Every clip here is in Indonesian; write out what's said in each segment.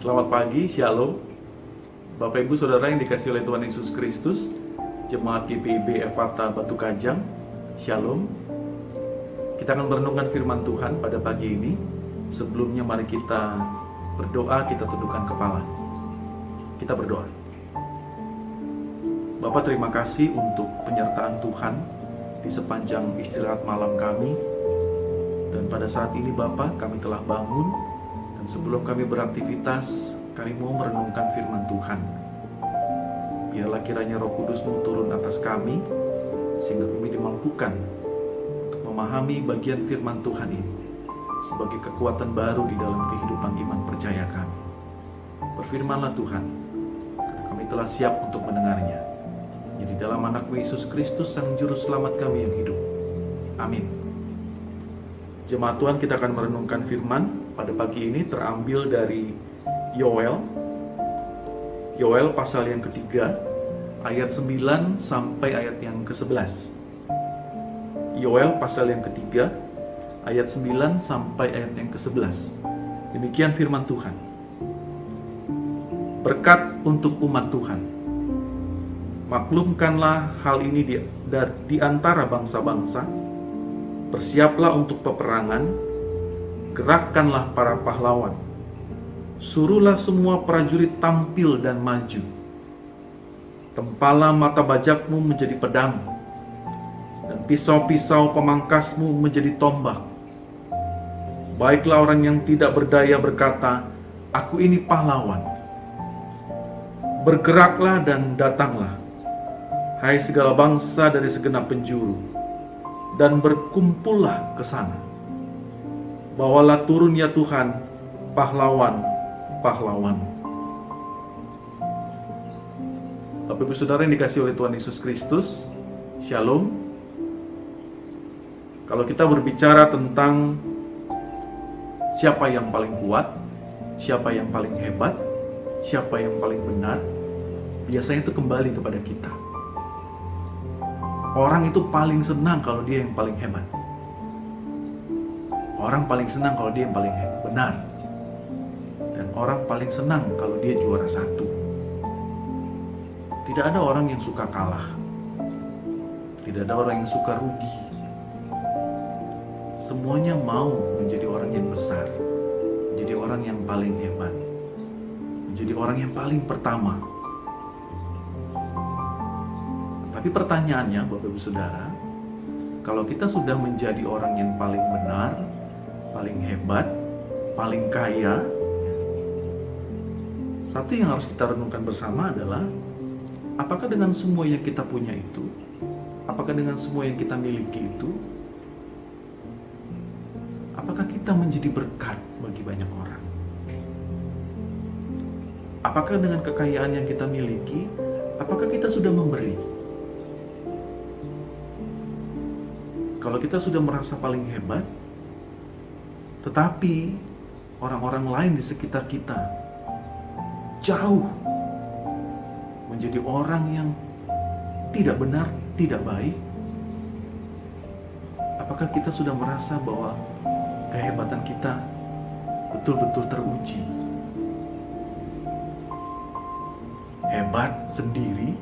Selamat pagi, Shalom. Bapak Ibu Saudara yang dikasihi oleh Tuhan Yesus Kristus, Jemaat GPIB Ephatha Batu Kajang, Shalom. Kita akan merenungkan firman Tuhan pada pagi ini. Sebelumnya mari kita berdoa, kita tundukkan kepala. Kita berdoa. Bapak, terima kasih untuk penyertaan Tuhan di sepanjang istirahat malam kami. Dan pada saat ini Bapak, kami telah bangun. Dan sebelum kami beraktivitas, kami mau merenungkan firman Tuhan. Biarlah kiranya Roh Kudus-Mu turun atas kami, sehingga kami dimampukan untuk memahami bagian firman Tuhan ini sebagai kekuatan baru di dalam kehidupan iman percaya kami. Berfirmanlah Tuhan, karena kami telah siap untuk mendengarnya. Jadi dalam anak-Mu Yesus Kristus, Sang Juru Selamat kami yang hidup. Amin. Jemaat Tuhan, kita akan merenungkan firman pada pagi ini terambil dari Yoel pasal yang ketiga, ayat 9 sampai ayat yang ke-11. Yoel pasal yang ketiga, ayat 9 sampai ayat yang ke-11. Demikian firman Tuhan. Berkat untuk umat Tuhan. Maklumkanlah hal ini di antara bangsa-bangsa. Bersiaplah untuk peperangan. Gerakkanlah para pahlawan. Suruhlah semua prajurit tampil dan maju. Tempalah mata bajakmu menjadi pedang, dan pisau-pisau pemangkasmu menjadi tombak. Baiklah orang yang tidak berdaya berkata, "Aku ini pahlawan." Bergeraklah dan datanglah, hai segala bangsa dari segenap penjuru, dan berkumpullah ke sana. Bawalah turun ya Tuhan, pahlawan-pahlawan. Bapak Ibu Saudara yang dikasihi oleh Tuhan Yesus Kristus, Shalom. Kalau kita berbicara tentang siapa yang paling kuat, siapa yang paling hebat, siapa yang paling benar, biasanya itu kembali kepada kita. Orang itu paling senang kalau dia yang paling hebat. Orang paling senang kalau dia yang paling benar. Dan orang paling senang kalau dia juara satu. Tidak ada orang yang suka kalah. Tidak ada orang yang suka rugi. Semuanya mau menjadi orang yang besar, menjadi orang yang paling hebat, menjadi orang yang paling pertama. Tapi pertanyaannya, Bapak Ibu Saudara, kalau kita sudah menjadi orang yang paling benar, paling hebat, paling kaya, satu yang harus kita renungkan bersama adalah, apakah dengan semua yang kita punya itu, apakah dengan semua yang kita miliki itu, apakah kita menjadi berkat bagi banyak orang? Apakah dengan kekayaan yang kita miliki, apakah kita sudah memberi? Kalau kita sudah merasa paling hebat, tetapi orang-orang lain di sekitar kita jauh menjadi orang yang tidak benar, tidak baik, apakah kita sudah merasa bahwa kehebatan kita betul-betul teruji? Hebat sendiri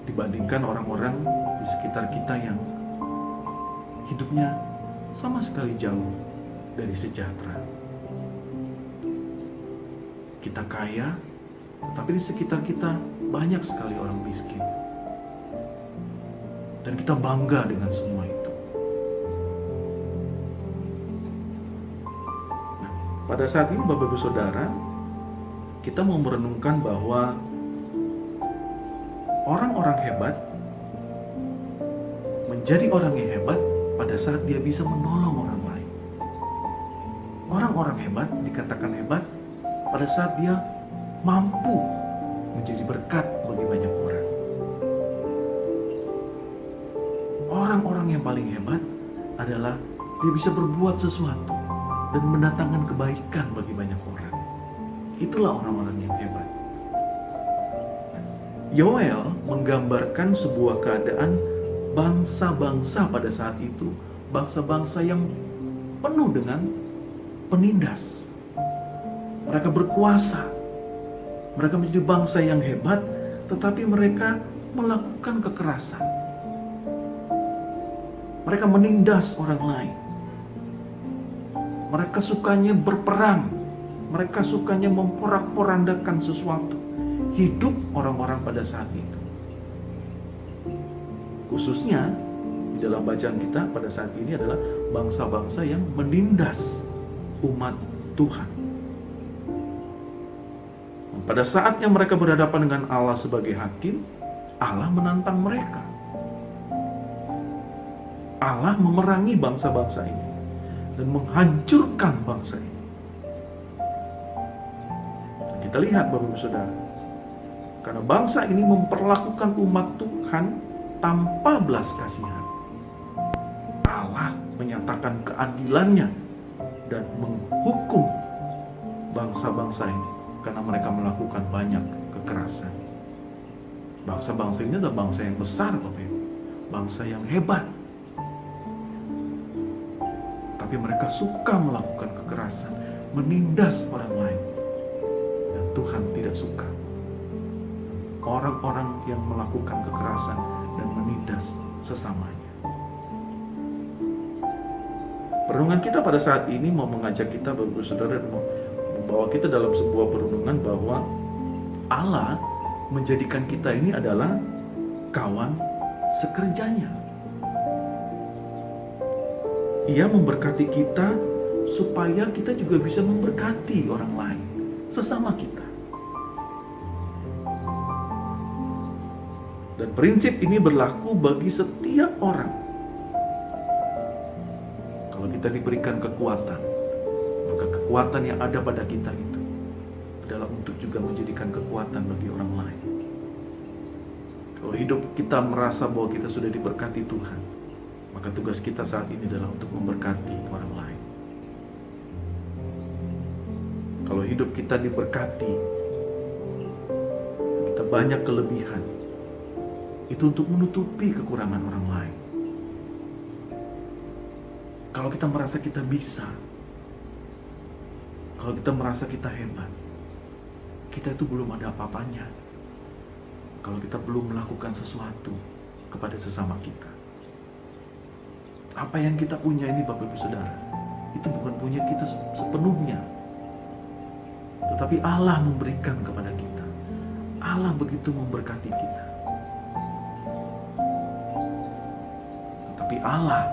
dibandingkan orang-orang di sekitar kita yang hidupnya sama sekali jauh dari sejahtera. Kita kaya, tapi di sekitar kita banyak sekali orang miskin. Dan kita bangga dengan semua itu. Nah, pada saat ini Bapak Ibu Saudara, kita mau merenungkan bahwa orang-orang hebat menjadi orang yang hebat pada saat dia bisa menolong orang lain. Orang-orang hebat dikatakan hebat pada saat dia mampu menjadi berkat bagi banyak orang. Orang-orang yang paling hebat adalah dia bisa berbuat sesuatu dan mendatangkan kebaikan bagi banyak orang. Itulah orang-orang yang hebat. Yoel menggambarkan sebuah keadaan bangsa-bangsa pada saat itu, bangsa-bangsa yang penuh dengan penindas, Mereka berkuasa. Mereka menjadi bangsa yang hebat, tetapi mereka melakukan kekerasan. Mereka menindas orang lain. Mereka sukanya berperang. Mereka sukanya memporak-porandakan sesuatu. Hidup orang-orang pada saat itu. Khususnya di dalam bacaan kita pada saat ini adalah bangsa-bangsa yang menindas umat Tuhan. Pada saatnya mereka berhadapan dengan Allah sebagai hakim, Allah menantang mereka. Allah memerangi bangsa-bangsa ini dan menghancurkan bangsa ini. Kita lihat Bapak Ibu Saudara, karena bangsa ini memperlakukan umat Tuhan tanpa belas kasihan, Allah menyatakan keadilannya dan menghukum bangsa-bangsa ini karena mereka melakukan banyak kekerasan. Bangsa-bangsa ini adalah bangsa yang besar, Bapak Ibu, bangsa yang hebat. Tapi mereka suka melakukan kekerasan, menindas orang lain. Dan Tuhan tidak suka orang-orang yang melakukan kekerasan dan menindas sesamanya. Perenungan kita pada saat ini mau mengajak kita, Bapak Saudara, membawa kita dalam sebuah perenungan bahwa Allah menjadikan kita ini adalah kawan sekerjanya. Ia memberkati kita supaya kita juga bisa memberkati orang lain, sesama kita. Dan prinsip ini berlaku bagi setiap orang. Kalau kita diberikan kekuatan, maka kekuatan yang ada pada kita itu adalah untuk juga menjadikan kekuatan bagi orang lain. Kalau hidup kita merasa bahwa kita sudah diberkati Tuhan, maka tugas kita saat ini adalah untuk memberkati orang lain. Kalau hidup kita diberkati, kita banyak kelebihan, itu untuk menutupi kekurangan orang lain. Kalau kita merasa kita bisa, kalau kita merasa kita hebat, kita itu belum ada apa-apanya kalau kita belum melakukan sesuatu kepada sesama kita. Apa yang kita punya ini, Bapak Ibu Saudara, itu bukan punya kita sepenuhnya, tetapi Allah memberikan kepada kita. Allah begitu memberkati kita. Tetapi Allah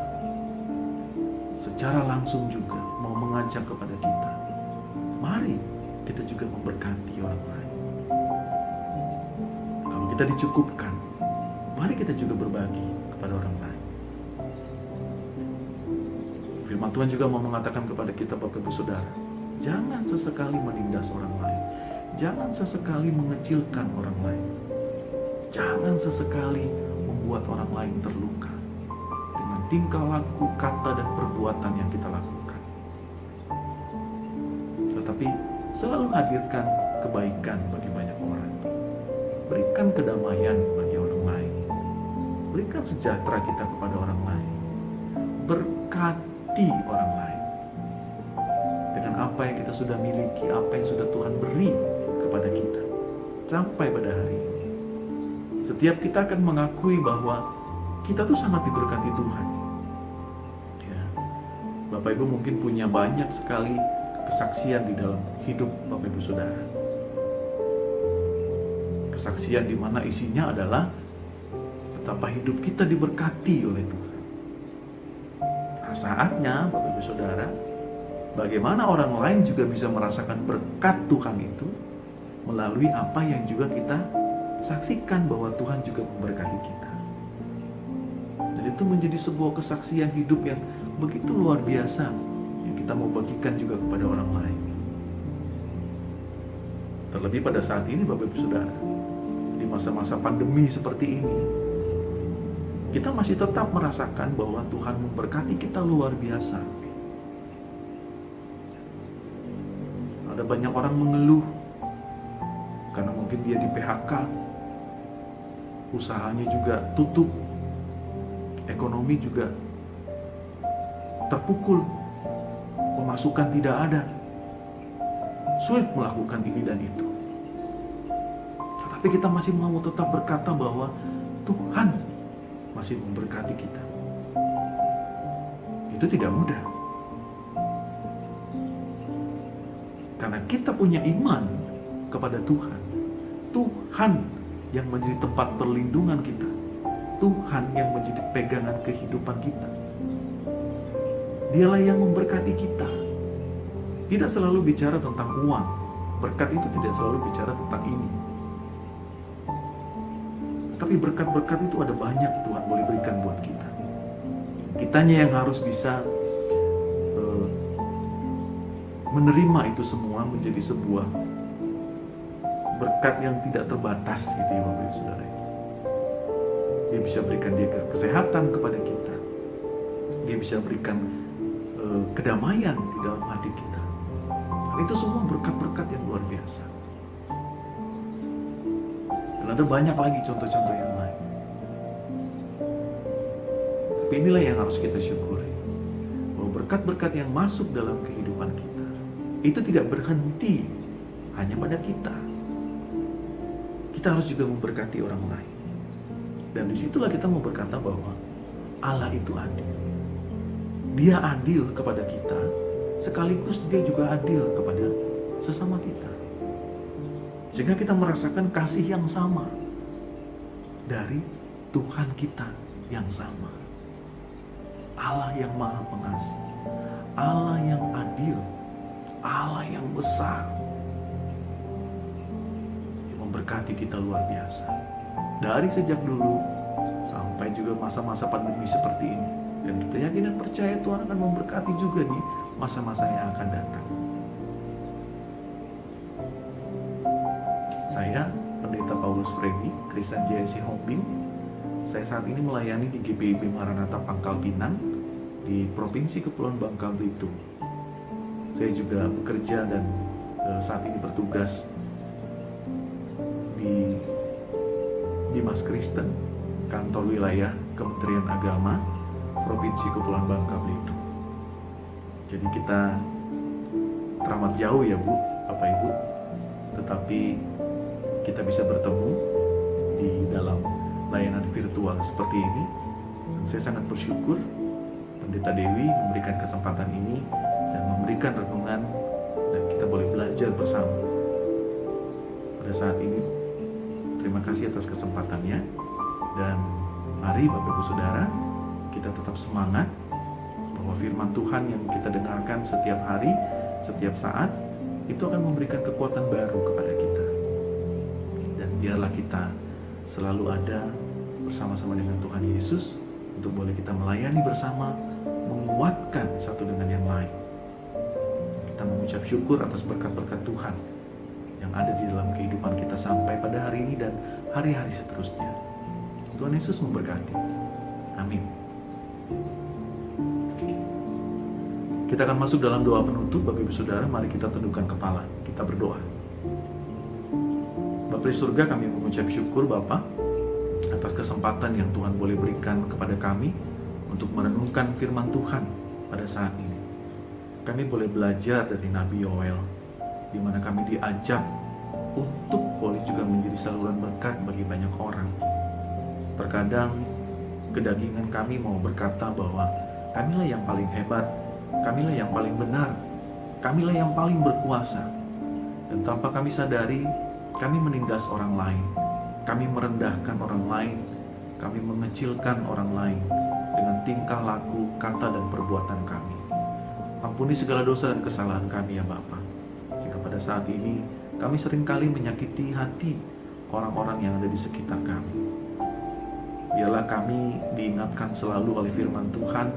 secara langsung juga mau mengajak kepada kita, mari kita juga memberkati orang lain. Kalau kita dicukupkan, mari kita juga berbagi kepada orang lain. Firman Tuhan juga mau mengatakan kepada kita, Bapak Ibu Saudara, jangan sesekali menindas orang lain. Jangan sesekali mengecilkan orang lain. Jangan sesekali membuat orang lain terluka dengan tingkah laku, kata, dan perbuatan yang kita lakukan. Tetapi selalu hadirkan kebaikan bagi banyak orang. Berikan kedamaian bagi orang lain. Berikan sejahtera kita kepada orang lain. Berkati orang lain dengan apa yang kita sudah miliki, apa yang sudah Tuhan beri kepada kita. Sampai pada hari ini, setiap kita akan mengakui bahwa kita tuh sangat diberkati Tuhan. Ya. Bapak Ibu mungkin punya banyak sekali kesaksian di dalam hidup Bapak Ibu Saudara. Kesaksian di mana isinya adalah betapa hidup kita diberkati oleh Tuhan. Nah, saatnya Bapak Ibu Saudara, bagaimana orang lain juga bisa merasakan berkat Tuhan itu melalui apa yang juga kita saksikan bahwa Tuhan juga memberkati kita. Dan itu menjadi sebuah kesaksian hidup yang begitu luar biasa yang kita mau bagikan juga kepada orang lain. Terlebih pada saat ini Bapak Ibu Saudara, di masa-masa pandemi seperti ini, kita masih tetap merasakan bahwa Tuhan memberkati kita luar biasa. Ada banyak orang mengeluh karena mungkin dia di PHK, usahanya juga tutup, ekonomi juga terpukul, pemasukan tidak ada. sulit melakukan ini dan itu. Tetapi kita masih mau tetap berkata bahwa Tuhan masih memberkati kita. Itu tidak mudah. Karena kita punya iman kepada Tuhan. Tuhan yang menjadi tempat perlindungan kita. Tuhan yang menjadi pegangan kehidupan kita. Dialah yang memberkati kita. Tidak selalu bicara tentang uang. Berkat itu tidak selalu bicara tentang ini. Tapi berkat-berkat itu ada banyak Tuhan boleh berikan buat kita. Kitanya yang harus bisa menerima itu semua menjadi sebuah berkat yang tidak terbatas gitu ya Bapak Ibu Saudara. Dia bisa berikan dia kesehatan kepada kita. Dia bisa berikan kedamaian di dalam hati kita. Dan itu semua berkat-berkat yang luar biasa. Dan ada banyak lagi contoh-contoh yang lain. Tapi inilah yang harus kita syukuri. Bahwa berkat-berkat yang masuk dalam kehidupan kita itu tidak berhenti hanya pada kita. Kita harus juga memberkati orang lain. Dan disitulah kita mau berkata bahwa Allah itu adil. Dia adil kepada kita, sekaligus dia juga adil kepada sesama kita. Sehingga kita merasakan kasih yang sama dari Tuhan kita yang sama. Allah yang maha pengasih, Allah yang adil, Allah yang besar, yang memberkati kita luar biasa. Dari sejak dulu sampai juga masa-masa pandemi seperti ini. Dan kita yakin dan percaya Tuhan akan memberkati juga di masa-masa yang akan datang. Saya, Pendeta Paulus Freddy, Kristen JSC Hombing. Saya saat ini melayani di GPIB Maranatha Pangkal Pinang di Provinsi Kepulauan Bangka Belitung. Saya juga bekerja dan saat ini bertugas di Dimas Kristen, kantor wilayah Kementerian Agama, Provinsi Kepulauan Bangka Belitung. Jadi kita teramat jauh ya Bu, Bapak Ibu, tetapi kita bisa bertemu di dalam layanan virtual seperti ini. Dan saya sangat bersyukur Pendeta Dewi memberikan kesempatan ini dan memberikan renungan dan kita boleh belajar bersama pada saat ini. Terima kasih atas kesempatannya dan mari Bapak Ibu Saudara kita tetap semangat bahwa firman Tuhan yang kita dengarkan setiap hari, setiap saat itu akan memberikan kekuatan baru kepada kita. Dan biarlah kita selalu ada bersama-sama dengan Tuhan Yesus untuk boleh kita melayani bersama, menguatkan satu dengan yang lain. Kita mengucap syukur atas berkat-berkat Tuhan yang ada di dalam kehidupan kita sampai pada hari ini dan hari-hari seterusnya. Tuhan Yesus memberkati. Amin. Kita akan masuk dalam doa penutup. Bapak Ibu Saudara, mari kita tundukkan kepala. Kita berdoa. Bapa di surga, kami mengucap syukur Bapa atas kesempatan yang Tuhan boleh berikan kepada kami untuk merenungkan firman Tuhan pada saat ini. Kami boleh belajar dari Nabi Yoel, di mana kami diajak untuk boleh juga menjadi saluran berkat bagi banyak orang. Terkadang kedagingan kami mau berkata bahwa kamilah yang paling hebat, kamilah yang paling benar, kamilah yang paling berkuasa. Dan tanpa kami sadari, kami menindas orang lain, kami merendahkan orang lain, kami mengecilkan orang lain dengan tingkah laku, kata dan perbuatan kami. Ampuni segala dosa dan kesalahan kami ya Bapa. Sehingga pada saat ini kami seringkali menyakiti hati orang-orang yang ada di sekitar kami. Biarlah kami diingatkan selalu oleh firman Tuhan,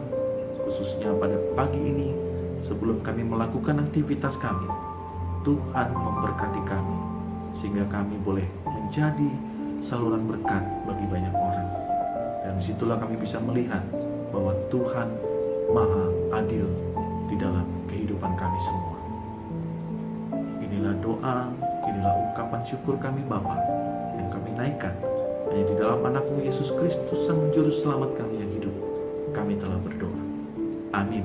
khususnya pada pagi ini sebelum kami melakukan aktivitas kami. Tuhan memberkati kami sehingga kami boleh menjadi saluran berkat bagi banyak orang. Dan disitulah kami bisa melihat bahwa Tuhan Maha Adil di dalam kehidupan kami semua. Inilah doa, inilah ungkapan syukur kami Bapa yang kami naikkan hanya di dalam anak-Mu Yesus Kristus Sang Juru Selamat kami yang hidup. Kami telah berdoa. Amin.